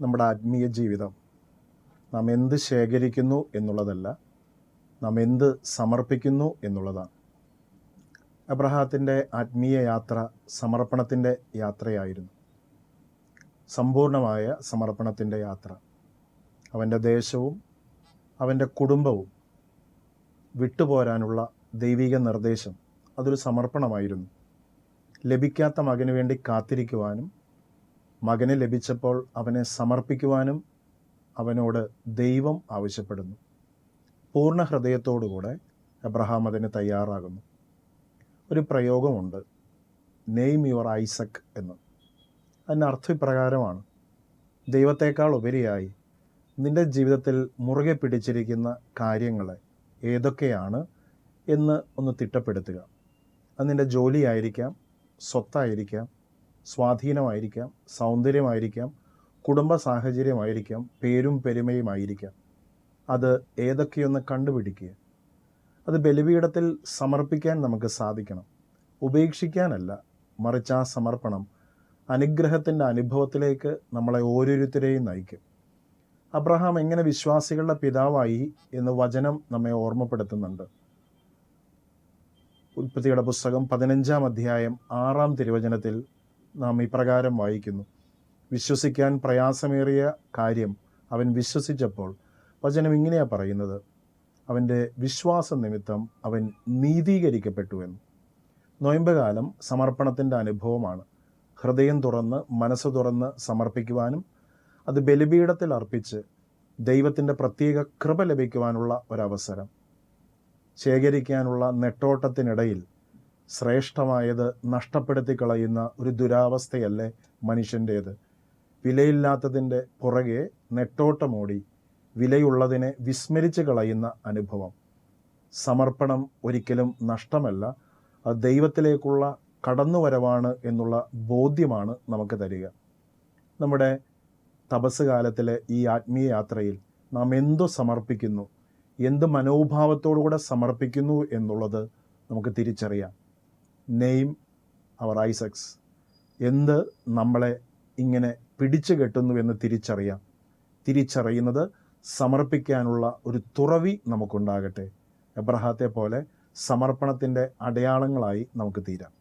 നമ്മുടെ ആത്മീയ ജീവിതം നാം എന്ത് ശേഖരിക്കുന്നു എന്നുള്ളതല്ല, നാം എന്ത് സമർപ്പിക്കുന്നു എന്നുള്ളതാണ്. അബ്രഹാത്തിൻ്റെ ആത്മീയ യാത്ര സമർപ്പണത്തിൻ്റെ യാത്രയായിരുന്നു. സമ്പൂർണമായ സമർപ്പണത്തിൻ്റെ യാത്ര. അവൻ്റെ ദേശവും അവൻ്റെ കുടുംബവും വിട്ടുപോരാനുള്ള ദൈവിക നിർദ്ദേശം അതൊരു സമർപ്പണമായിരുന്നു. ലഭിക്കാത്ത മകന് വേണ്ടി കാത്തിരിക്കുവാനും മകനെ ലഭിച്ചപ്പോൾ അവനെ സമർപ്പിക്കുവാനും അവനോട് ദൈവം ആവശ്യപ്പെടുന്നു. പൂർണ്ണ ഹൃദയത്തോടുകൂടെ അബ്രഹാം അതിന് തയ്യാറാകുന്നു. ഒരു പ്രയോഗമുണ്ട്, നെയിം യുവർ ഐസക് എന്ന്. അതിൻ്റെ അർത്ഥം ഇപ്രകാരമാണ്: ദൈവത്തേക്കാൾ ഉപരിയായി നിൻ്റെ ജീവിതത്തിൽ മുറുകെ പിടിച്ചിരിക്കുന്ന കാര്യങ്ങളെ ഏതൊക്കെയാണ് എന്ന് ഒന്ന് തിട്ടപ്പെടുത്തുക. അത് നിൻ്റെ ജോലിയായിരിക്കാം, സ്വത്തായിരിക്കാം, സ്വാധീനമായിരിക്കാം, സൗന്ദര്യമായിരിക്കാം, കുടുംബ സാഹചര്യമായിരിക്കാം, പേരും പെരുമയുമായിരിക്കാം. അത് ഏതൊക്കെയൊന്ന് കണ്ടുപിടിക്കുക. അത് ബലിപീഠത്തിൽ സമർപ്പിക്കാൻ നമുക്ക് സാധിക്കണം. ഉപേക്ഷിക്കാനല്ല, മറിച്ച് ആ സമർപ്പണം അനുഗ്രഹത്തിൻ്റെ അനുഭവത്തിലേക്ക് നമ്മളെ ഓരോരുത്തരെയും നയിക്കും. അബ്രഹാം എങ്ങനെ വിശ്വാസികളുടെ പിതാവായി എന്ന് വചനം നമ്മെ ഓർമ്മപ്പെടുത്തുന്നുണ്ട്. ഉൽപ്പത്തിയുടെ പുസ്തകം 15-ാം അധ്യായം 6-ാം തിരുവചനത്തിൽ നാം ഇപ്രകാരം വായിക്കുന്നു: വിശ്വസിക്കാൻ പ്രയാസമേറിയ കാര്യം അവൻ വിശ്വസിച്ചപ്പോൾ, വചനം ഇങ്ങനെയാണ് പറയുന്നത്, അവൻ്റെ വിശ്വാസ നിമിത്തം അവൻ നീതീകരിക്കപ്പെട്ടു എന്ന്. നൊയമ്പുകാലം സമർപ്പണത്തിൻ്റെ അനുഭവമാണ്. ഹൃദയം തുറന്ന് മനസ്സ് തുറന്ന് സമർപ്പിക്കുവാനും അത് ബലിപീഠത്തിൽ അർപ്പിച്ച് ദൈവത്തിൻ്റെ പ്രത്യേക കൃപ ലഭിക്കുവാനുള്ള ഒരവസരം. ശേഖരിക്കാനുള്ള നെട്ടോട്ടത്തിനിടയിൽ ശ്രേഷ്ഠമായത് നഷ്ടപ്പെടുത്തി കളയുന്ന ഒരു ദുരാവസ്ഥയല്ലേ മനുഷ്യൻ്റേത്? വിലയില്ലാത്തതിൻ്റെ പുറകെ നെട്ടോട്ടമോടി വിലയുള്ളതിനെ വിസ്മരിച്ച് കളയുന്ന അനുഭവം. സമർപ്പണം ഒരിക്കലും നഷ്ടമല്ല, അത് ദൈവത്തിലേക്കുള്ള കടന്നുവരവാണ് എന്നുള്ള ബോധ്യമാണ് നമുക്ക് തരിക. നമ്മുടെ തപസ് കാലത്തിലെ ഈ ആത്മീയ യാത്രയിൽ നാം എന്തു സമർപ്പിക്കുന്നു, എന്ത് മനോഭാവത്തോടുകൂടെ സമർപ്പിക്കുന്നു എന്നുള്ളത് നമുക്ക് തിരിച്ചറിയാം. നെയിം അവർ ഐസക്സ്. എന്ത് നമ്മളെ ഇങ്ങനെ പിടിച്ചു കെട്ടുന്നുവെന്ന് തിരിച്ചറിയാം. തിരിച്ചറിയുന്നത് സമർപ്പിക്കാനുള്ള ഒരു തുറവി നമുക്കുണ്ടാകട്ടെ. എബ്രഹാത്തെ പോലെ സമർപ്പണത്തിൻ്റെ അടയാളങ്ങളായി നമുക്ക് തീരാം.